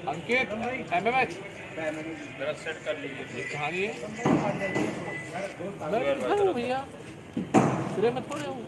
अंकित MMH जरा set कर लीजिए। कहानी है मैं किधर हूँ भैया सिरे में थोड़े हूँ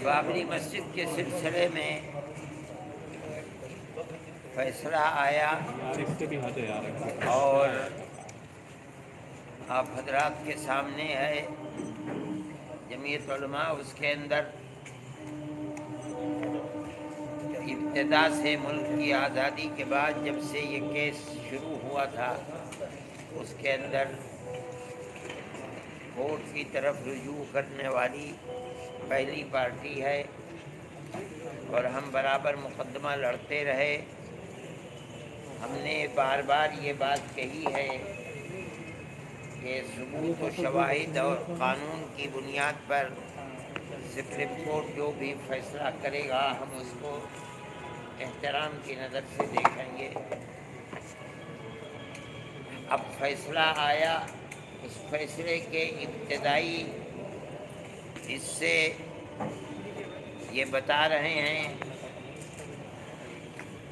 बाबरी मस्जिद के सिलसिले में फैसला आया इससे भी हद है यार और आप हजरात के सामने है। जमीयत उलमा उसके अंदर इब्तिदा से मुल्क की आज़ादी के बाद जब से ये केस शुरू हुआ था उसके अंदर कोर्ट की तरफ रुजू करने वाली पहली पार्टी है और हम बराबर मुकदमा लड़ते रहे। हमने बार बार ये बात कही है कि सबूत व शवाहिद और क़ानून की बुनियाद पर सुप्रीम कोर्ट जो भी फैसला करेगा हम उसको एहतराम की नज़र से देखेंगे। अब फैसला आया, उस फैसले के इब्तदाई हिस्से ये बता रहे हैं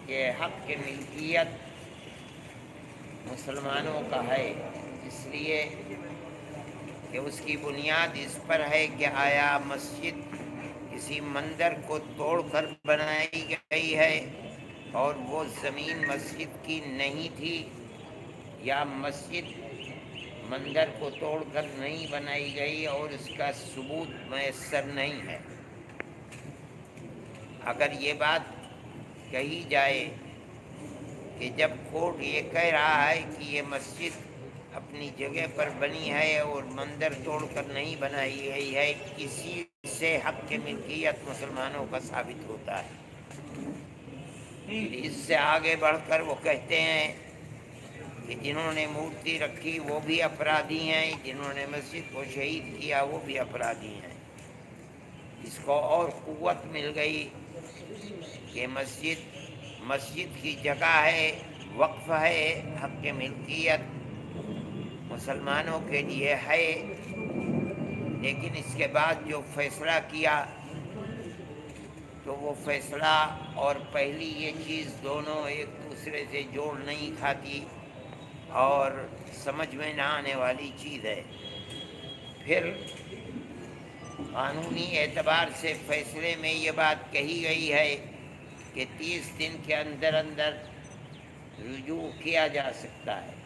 कि हक़ की मिल्कियत मुसलमानों का है, इसलिए कि उसकी बुनियाद इस पर है कि आया मस्जिद किसी मंदिर को तोड़कर बनाई गई है और वो ज़मीन मस्जिद की नहीं थी, या मस्जिद मंदिर को तोड़कर नहीं बनाई गई और उसका सबूत मैसर नहीं है। अगर ये बात कही जाए कि जब कोर्ट ये कह रहा है कि ये मस्जिद अपनी जगह पर बनी है और मंदिर तोड़कर नहीं बनाई गई है, इसी से हक़ की मिल्कियत मुसलमानों का साबित होता है। इससे आगे बढ़कर वो कहते हैं कि जिन्होंने मूर्ति रखी वो भी अपराधी हैं, जिन्होंने मस्जिद को शहीद किया वो भी अपराधी हैं। इसको और क़ुव्वत मिल गई कि मस्जिद की जगह है, वक्फ है, हक़ की मिल्कियत मुसलमानों के लिए है। लेकिन इसके बाद जो फैसला किया तो वो फैसला और पहली ये चीज़ दोनों एक दूसरे से जोड़ नहीं खाती और समझ में ना आने वाली चीज़ है। फिर कानूनी एतबार से फैसले में ये बात कही गई है कि 30 दिन के अंदर अंदर रुजू किया जा सकता है।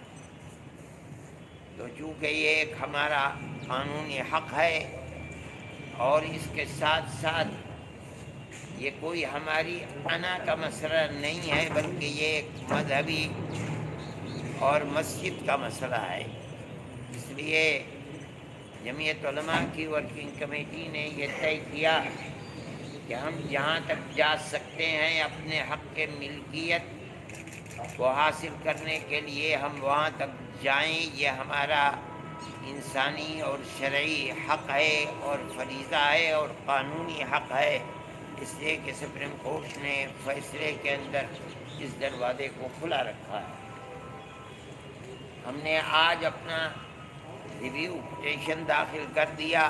तो चूँकि ये एक हमारा कानूनी हक़ है और इसके साथ साथ ये कोई हमारी अना का मसला नहीं है बल्कि ये एक मजहबी और मस्जिद का मसला है, इसलिए जमीयत उलमा की वर्किंग कमेटी ने यह तय किया कि हम जहाँ तक जा सकते हैं अपने हक़ के मिल्कियत को हासिल करने के लिए हम वहाँ तक जाएं। ये हमारा इंसानी और शरई हक़ है और फरीज़ा है और क़ानूनी हक़ है, इसलिए कि सुप्रीम कोर्ट ने फैसले के अंदर इस दरवाज़े को खुला रखा है। हमने आज अपना रिव्यू पिटीशन दाखिल कर दिया।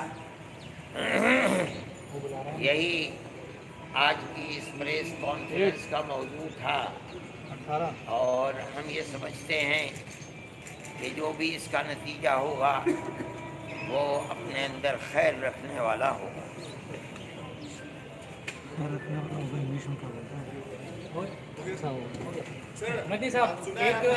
यही आज की इस प्रेस कॉन्फ्रेंस का मौजू था और हम ये समझते हैं कि जो भी इसका नतीजा होगा वो अपने अंदर खैर रखने वाला होगा। नदी साहब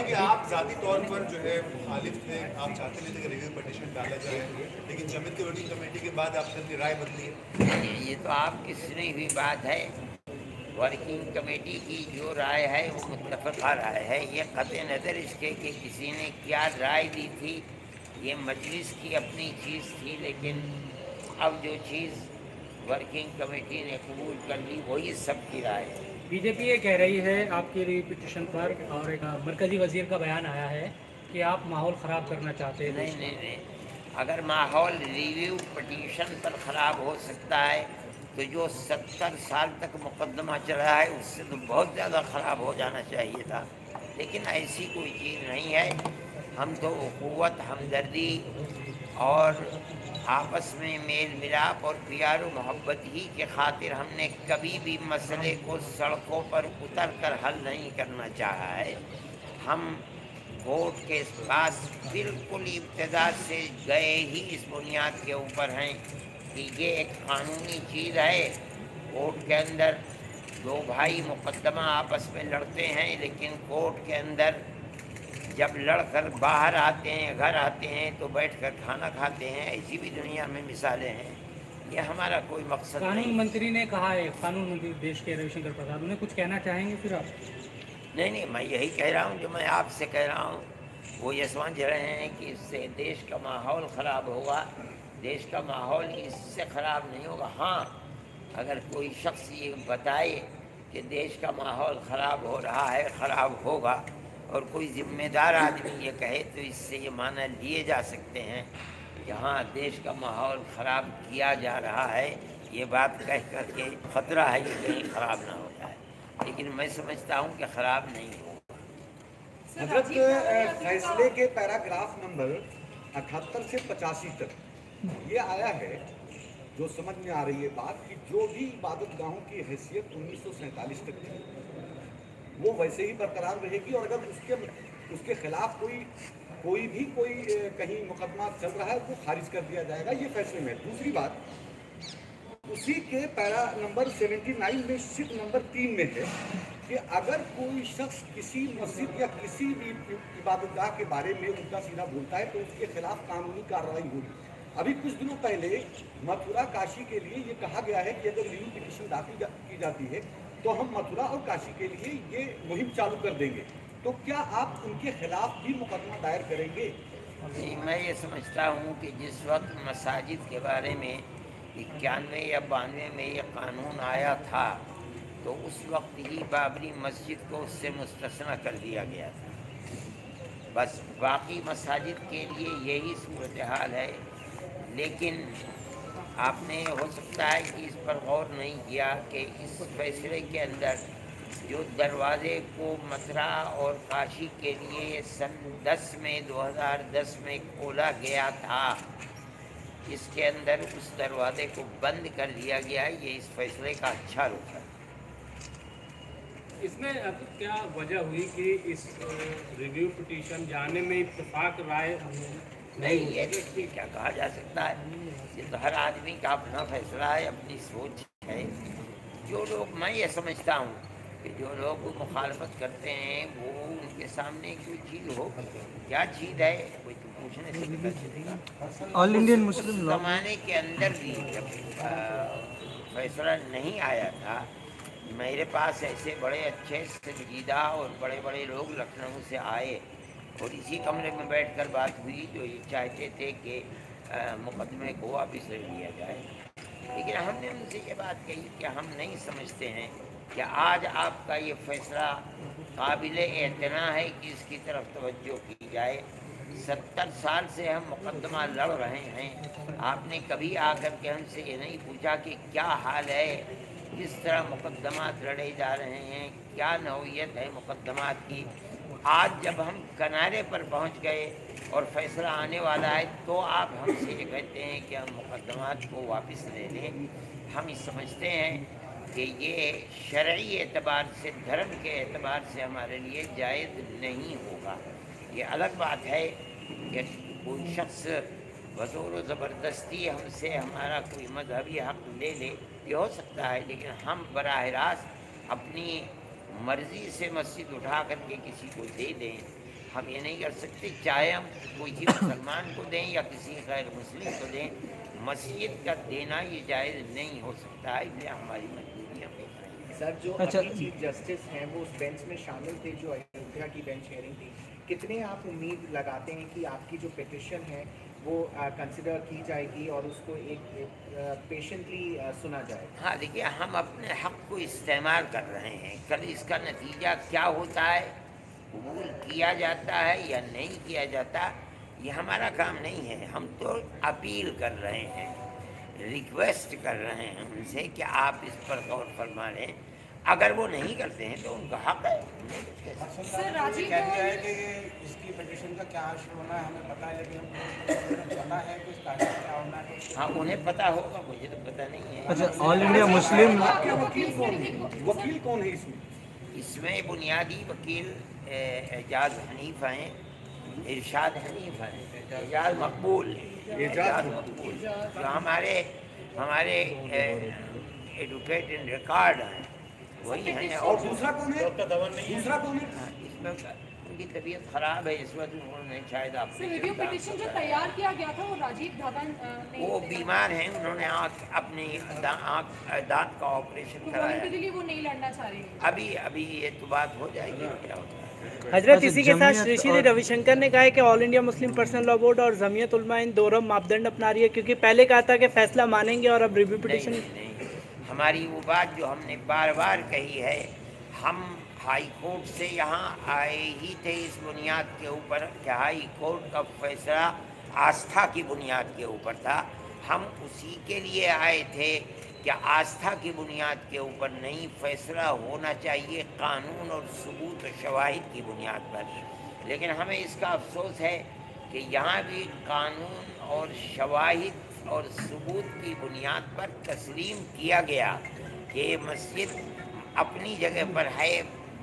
कि आप ज़ाती तौर पर जो है मुखालिफ थे, आप चाहते नहीं थे कि रिव्यू पिटीशन डाला जाए, लेकिन जमीयत की वर्किंग कमेटी के बाद आपने अपनी राय बदली है। ये तो आपकी सुनी हुई बात है। वर्किंग कमेटी की जो राय है वो मुत्तफ़क़ा राय है। ये क़त्ए नज़र इसके कि किसी ने क्या राय दी थी, ये मजलिस की अपनी चीज़ थी, लेकिन अब जो चीज़ वर्किंग कमेटी ने कबूल कर ली वही सबकी राय है। बीजेपी ये कह रही है आपकी पिटीशन पर, और एक मरकज़ी वज़ीर का बयान आया है कि आप माहौल ख़राब करना चाहते हैं। नहीं, अगर माहौल रिव्यू पिटीशन पर ख़राब हो सकता है तो जो 70 साल तक मुकदमा चला है उससे तो बहुत ज़्यादा ख़राब हो जाना चाहिए था, लेकिन ऐसी कोई चीज़ नहीं है। हम तो उख़ुव्वत, हमदर्दी और आपस में मेल मिलाप और प्यार और मोहब्बत ही के खातिर हमने कभी भी मसले को सड़कों पर उतर कर हल नहीं करना चाहा है। हम कोर्ट के पास बिल्कुल इब्तिदा से गए ही इस बुनियाद के ऊपर हैं कि ये एक कानूनी चीज़ है। कोर्ट के अंदर दो भाई मुकदमा आपस में लड़ते हैं, लेकिन कोर्ट के अंदर जब लड़कर बाहर आते हैं, घर आते हैं, तो बैठकर खाना खाते हैं। ऐसी भी दुनिया में मिसालें हैं। ये हमारा कोई मकसद कानून नहीं। मंत्री ने कहा है, कानून मंत्री देश के रविशंकर प्रसाद, उन्हें कुछ कहना चाहेंगे फिर आप? नहीं, मैं यही कह रहा हूँ जो मैं आपसे कह रहा हूँ। वो ये समझ रहे हैं कि इससे देश का माहौल ख़राब होगा। देश का माहौल इससे ख़राब नहीं होगा। हाँ, अगर कोई शख्स ये बताए कि देश का माहौल ख़राब हो रहा है, ख़राब होगा, और कोई ज़िम्मेदार आदमी ये कहे, तो इससे ये माना लिए जा सकते हैं कि हाँ, देश का माहौल ख़राब किया जा रहा है। ये बात कह कर के ख़तरा है कि कहीं ख़राब ना हो जाए, लेकिन मैं समझता हूँ कि ख़राब नहीं होगा। हजरत फैसले के पैराग्राफ नंबर 78 से 85 तक ये आया है, जो समझ में आ रही है बात कि जो भी इबादत गाहों की हैसियत 1947 तक थी वो वैसे ही बरकरार रहेगी, और अगर उसके खिलाफ कोई कहीं मुकदमा चल रहा है वो खारिज कर दिया जाएगा। ये फैसले में। दूसरी बात, उसी के पैरा नंबर 79 में शिक नंबर 3 में है कि अगर कोई शख्स किसी मस्जिद या किसी भी इबादतगाह के बारे में उल्टा सीधा बोलता है तो उसके खिलाफ कानूनी कार्रवाई होगी। अभी कुछ दिनों पहले मथुरा काशी के लिए ये कहा गया है कि अगर रिव्यू पिटीशन दाखिल की जाती है तो हम मथुरा और काशी के लिए ये मुहिम चालू कर देंगे। तो क्या आप उनके खिलाफ भी मुकदमा दायर करेंगे? जी, मैं ये समझता हूँ कि जिस वक्त मसाजिद के बारे में 91 या 92 में ये कानून आया था, तो उस वक्त ही बाबरी मस्जिद को उससे मुस्तस्ना कर दिया गया था। बस बाकी मसाजिद के लिए यही सूरत हाल है। लेकिन आपने हो सकता है कि इस पर गौर नहीं किया कि इस फैसले के अंदर जो दरवाज़े को मथुरा और काशी के लिए सन 2010 में खोला गया था, इसके अंदर उस दरवाजे को बंद कर दिया गया है। ये इस फैसले का अच्छा रुख है। इसमें अब क्या वजह हुई कि इस रिव्यू पिटीशन जाने में इत्तेफाक राय नहीं, ये देखिए क्या कहा जा सकता है। ये तो हर आदमी का अपना फैसला है, अपनी सोच है। जो लोग, मैं ये समझता हूँ कि जो लोग मुखालफत करते हैं वो उनके सामने कोई चीज़ हो, क्या चीज़ है, कोई तो पूछने से पता चलेगा। ऑल इंडियन मुस्लिम लॉ ज़माने के अंदर भी जब फैसला नहीं आया था, मेरे पास ऐसे बड़े अच्छे संजीदा और बड़े बड़े लोग लखनऊ से आए और इसी कमरे में बैठकर बात हुई, जो ये चाहते थे कि मुकदमे को वापस ले लिया जाए। लेकिन हमने उनसे ये बात कही कि हम नहीं समझते हैं कि आज आपका ये फैसला काबिल एतना है कि इसकी तरफ तवज्जो की जाए। 70 साल से हम मुकदमा लड़ रहे हैं। आपने कभी आकर के हमसे ये नहीं पूछा कि क्या हाल है, किस तरह मुकदमात लड़े जा रहे हैं, क्या नौइयत है मुकदमात की। आज जब हम किनारे पर पहुंच गए और फैसला आने वाला है, तो आप हमसे ये कहते हैं कि हम मुकदमात को वापस ले लें। हम समझते हैं कि ये शरई एतबार से, धर्म के एतबार से हमारे लिए जायज़ नहीं होगा। ये अलग बात है कि कोई शख्स बज़ोर ज़बरदस्ती हमसे हमारा कोई मजहबी हक़ ले ले, ये हो सकता है, लेकिन हम बराह रास्त अपनी मर्ज़ी से मस्जिद उठा करके किसी को दे दें, हम ये नहीं कर सकते। चाहे हम कोई चीज़ मुसलमान को दें या किसी गैर मुस्लिम को दें, मस्जिद का देना ये जायज़ नहीं हो सकता है। इसलिए हमारी मजबूरी हमें सर, जो अच्छा, अभी चीफ जस्टिस हैं वो उस बेंच में शामिल थे जो अयोध्या की बेंच हेयरिंग थी। कितने आप उम्मीद लगाते हैं कि आपकी जो पिटिशन है वो कंसिडर की जाएगी और उसको एक पेशेंटली सुना जाएगा? हाँ, देखिए, हम अपने हक़ को इस्तेमाल कर रहे हैं। कल इसका नतीजा क्या होता है, कबूल किया जाता है या नहीं किया जाता, ये हमारा काम नहीं है। हम तो अपील कर रहे हैं। रिक्वेस्ट कर रहे हैं उनसे कि आप इस पर गौर फरमा लें। अगर वो नहीं करते हैं तो उनका हक है। सर राजीव क्या है कि इसकी पिटीशन का क्या हश्र होना है हमें पता है, लेकिन हमको पता है कि इसका हश्र क्या होना है। हाँ, उन्हें पता होगा, मुझे तो पता नहीं है। अच्छा, ऑल इंडिया मुस्लिम वकील कौन है इसमें? इसमें बुनियादी वकील एजाज हनीफ हैं, इरशाद हनीफ हैं, एजाज मकबूल, एजाज मकबूल जो हमारे एडवोकेट इन रिकॉर्ड हैं, वही हैं। और दूसरा कौन है? दूसरा कौन है? हाँ, इसमें उनकी तबीयत खराब है, इस वक्त उन्होंने शायद सर रिव्यू पिटीशन जो तैयार किया गया था वो राजीव धवन ने, वो बीमार हैं, उन्होंने अपनी दांत का ऑपरेशन कराया। के लिए वो नहीं लड़ना चाह रही है। अभी ये तो बात हो जाएगी, क्या होता है। हजरत इसी के साथ श्री श्री रविशंकर ने कहा है कि all India Muslim personal law board और जमीयत उलमा इन दोनों मापदंड अपना रही है, क्योंकि पहले कहा था कि फैसला मानेंगे और अब रिव्यू पिटीशन नहीं, हमारी वो बात जो हमने बार बार कही है, हम हाई कोर्ट से यहाँ आए ही थे इस बुनियाद के ऊपर कि हाई कोर्ट का फैसला आस्था की बुनियाद के ऊपर था। हम उसी के लिए आए थे कि आस्था की बुनियाद के ऊपर नहीं, फैसला होना चाहिए कानून और सबूत और शवाहिद की बुनियाद पर। लेकिन हमें इसका अफसोस है कि यहाँ भी कानून और शवाहिद और सबूत की बुनियाद पर तस्लीम किया गया कि मस्जिद अपनी जगह पर है,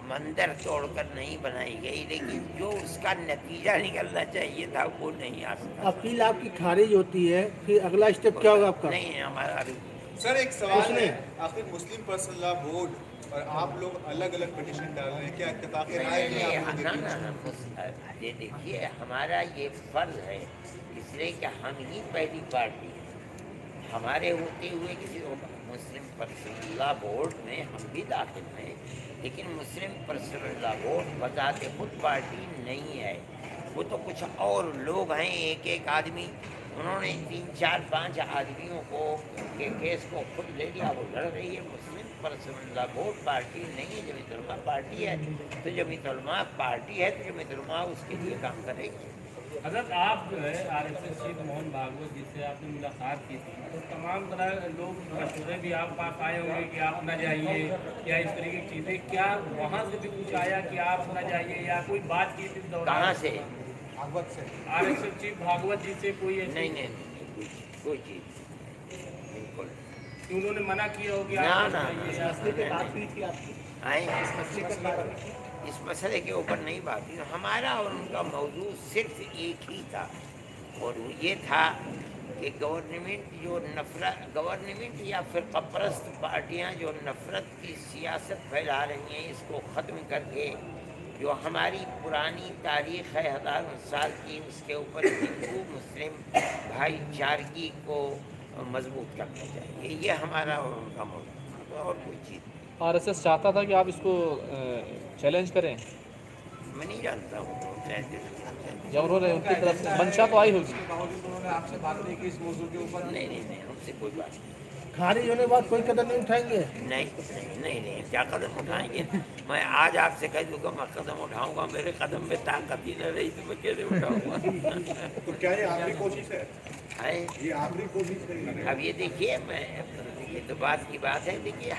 मंदिर तोड़कर नहीं बनाई गई, लेकिन जो उसका नतीजा निकलना चाहिए था वो नहीं आ सका। अपील आपकी खारिज होती है, फिर अगला स्टेप क्या होगा आपका? नहीं, हमारा अभी सर एक सवाल है, आखिर मुस्लिम पर्सनल लॉ बोर्ड और आप लोग अलग अलग पिटीशन डाल रहे हैं, क्या इत्तेफाक राय नहीं आप लोगों के बीच? ये देखिए, हमारा ये फर्ज है इसलिए कि हम ही पहली पार्टी हैं, हमारे होते हुए किसी मुस्लिम पर्सनल लॉ बोर्ड में हम भी दाखिल हैं, लेकिन मुस्लिम पर्सनल लॉ बोर्ड बजाते खुद पार्टी नहीं है, वो तो कुछ और लोग हैं, एक एक आदमी, उन्होंने 3, 4, 5 आदमियों को के केस को खुद ले लिया, वो लड़ रही है। मुस्लिम पर्सनल लॉ बोर्ड पार्टी नहीं है, जमीयत उलमा पार्टी है, तो जमीयत उलमा पार्टी है तो जमीयत उलमा उसके लिए काम करेगी। अगर आप जो है RSS चीफ मोहन भागवत जिससे आपने मुलाकात की थी, तो तमाम तरह लोग मशवरे भी आप पास आए होंगे कि आप न जाइए या इस तरह की चीज़ें, क्या वहाँ से भी कुछ आया कि आप न जाइए या कोई बात की थी? कहाँ से? भागवत से, RSS चीफ भागवत जी से कोई नहीं, कोई चीज़ बिल्कुल उन्होंने मना किया हो कि इस मसले के ऊपर नहीं बात की। हमारा और उनका मौजू सिर्फ एक ही था, और वो ये था कि गवर्नमेंट या फिर कपरस्त पार्टियां जो नफ़रत की सियासत फैला रही हैं, इसको ख़त्म करके जो हमारी पुरानी तारीख़ है हज़ारों साल की, उसके ऊपर हिंदू मुस्लिम भाईचारगी को मजबूत करना चाहिए। ये हमारा और उनका मौजू, और कोई चीज़। RSS चाहता था कि आप इसको चैलेंज करें? मैं नहीं जानता हूँ, जब उन्होंने उनकी तरफ से मंशा तो आई होगी। उन्होंने आपसे बात नहीं की इस मौजूद के ऊपर? नहीं, हमसे कोई बात नहीं। खारिज होने के बाद कोई कदम नहीं उठाएंगे? नहीं, क्या कदम उठाएंगे? मैं आज आपसे कह दूँगा मैं कदम उठाऊंगा, मेरे कदम में ताकत ही न रही तो मैं कैसे उठाऊंगा? तो क्या ये आखिरी कोशिश है? ये आखिरी कोशिश है? अब ये देखिए, ये तो बात की बात है, देखिए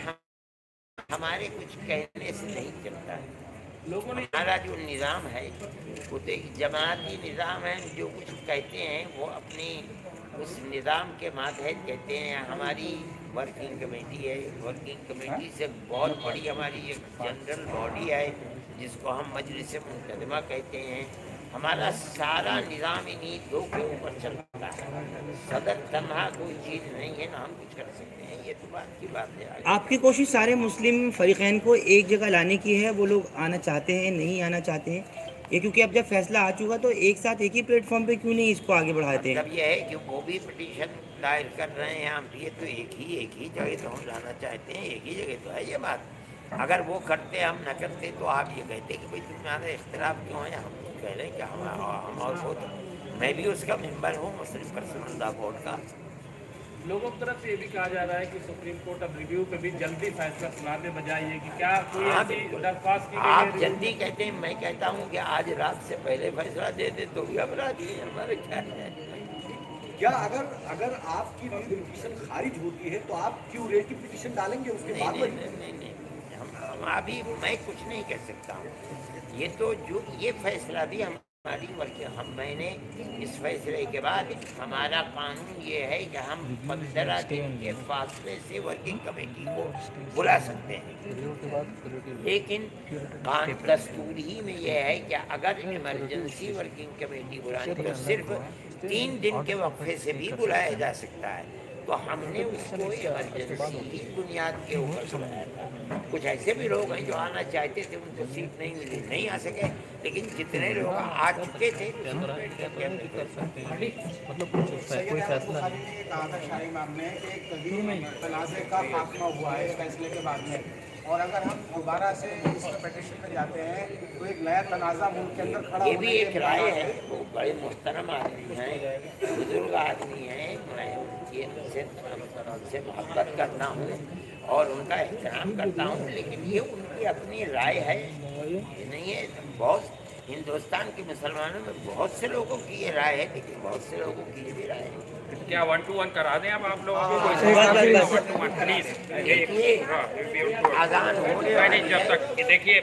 हमारे कुछ कहने से नहीं चलता है। लोगों ने हमारा जो निज़ाम है वो तो एक जमाती निज़ाम है, जो कुछ कहते हैं वो अपनी उस निज़ाम के मातहत कहते हैं। हमारी वर्किंग कमेटी है, वर्किंग कमेटी से बहुत बड़ी हमारी एक जनरल बॉडी है जिसको हम मजलिस मुंतज़िमा कहते हैं। हमारा सारा निज़ाम इन्हीं दो के ऊपर चलता है। सदर तनहा कोई चीज़ नहीं है, ना हम कुछ कर सकते हैं, ये तो बात की बात है। आपकी कोशिश सारे मुस्लिम फरीक़ैन को एक जगह लाने की है, वो लोग आना चाहते हैं, नहीं आना चाहते हैं ये, क्योंकि अब जब फैसला आ चुका तो एक साथ एक ही प्लेटफॉर्म पे क्यों नहीं इसको आगे बढ़ाते हैं? मतलब ये है कि वो भी पिटीशन दायर कर रहे हैं, हम ये तो एक ही जगह तो हम लाना चाहते हैं, एक ही जगह तो है ये बात। अगर वो करते हम न करते तो आप ये कहते कि भाई तुम्हारा इख्तिलाफ क्यों है? हम कह रहे हैं कि हम और वो तो मैं भी उसका मेंबर हूँ मुस्लिम पर्सनल लॉ बोर्ड का। लोगों की तरफ से ये भी कहा जा रहा है कि सुप्रीम कोर्ट अब रिव्यू पे भी जल्दी फैसला सुनाने बजाय ये कि क्या कोई ऐसी दरख्वास्त की गई है? आप जल्दी कहते हैं, मैं कहता हूँ कि आज रात से पहले फैसला दे दे तो भी अपराधी है, हमारे ख्याल है। क्या अगर आपकी पिटीशन खारिज होती है तो आप क्यूरेटिव पिटीशन डालेंगे उसके बाद? नहीं, हम अभी मैं कुछ नहीं कर सकता हूँ। ये तो जो ये फैसला भी हमारी मैंने इस फैसले के बाद हमारा कानून ये है कि हम 15 दिन के फासले से वर्किंग कमेटी को बुला सकते हैं, लेकिन दस्तूर ही में ये है कि अगर इमरजेंसी वर्किंग कमेटी बुलानी तो सिर्फ 3 दिन के वक्फे से भी बुलाया जा सकता है। तो हमने उसको इमरजेंसी की बुनियाद के ऊपर बुलाया था। कुछ ऐसे भी लोग हैं जो आना चाहते थे, उनको सीट नहीं मिली, नहीं आ सके, लेकिन जितने लोग आ चुके थे मतलब कोई फैसला नहीं। कहा था शाही इमाम ने कि कभी तनाज़े का खात्मा हुआ है इस फैसले के बाद में, और अगर हम दोबारा से इस पिटीशन पे जाते हैं तो एक नया तनाज़ा मुल्क के अंदर खड़ा ये भी एक राय है। वो बड़े मुहतरम आदमी हैं, बुजुर्ग आदमी हैं, मैं उनसे मोहब्बत करता हूँ और उनका एहतराम करता हूँ, लेकिन ये उनकी अपनी राय है, ये नहीं है। बहुत हिंदुस्तान के मुसलमानों में बहुत से लोगों की ये राय है, लेकिन बहुत से लोगों की ये भी राय है। क्या 1 to 1 करा दें अब आप लोगों को? प्लीज आजान होने जब तक देखिए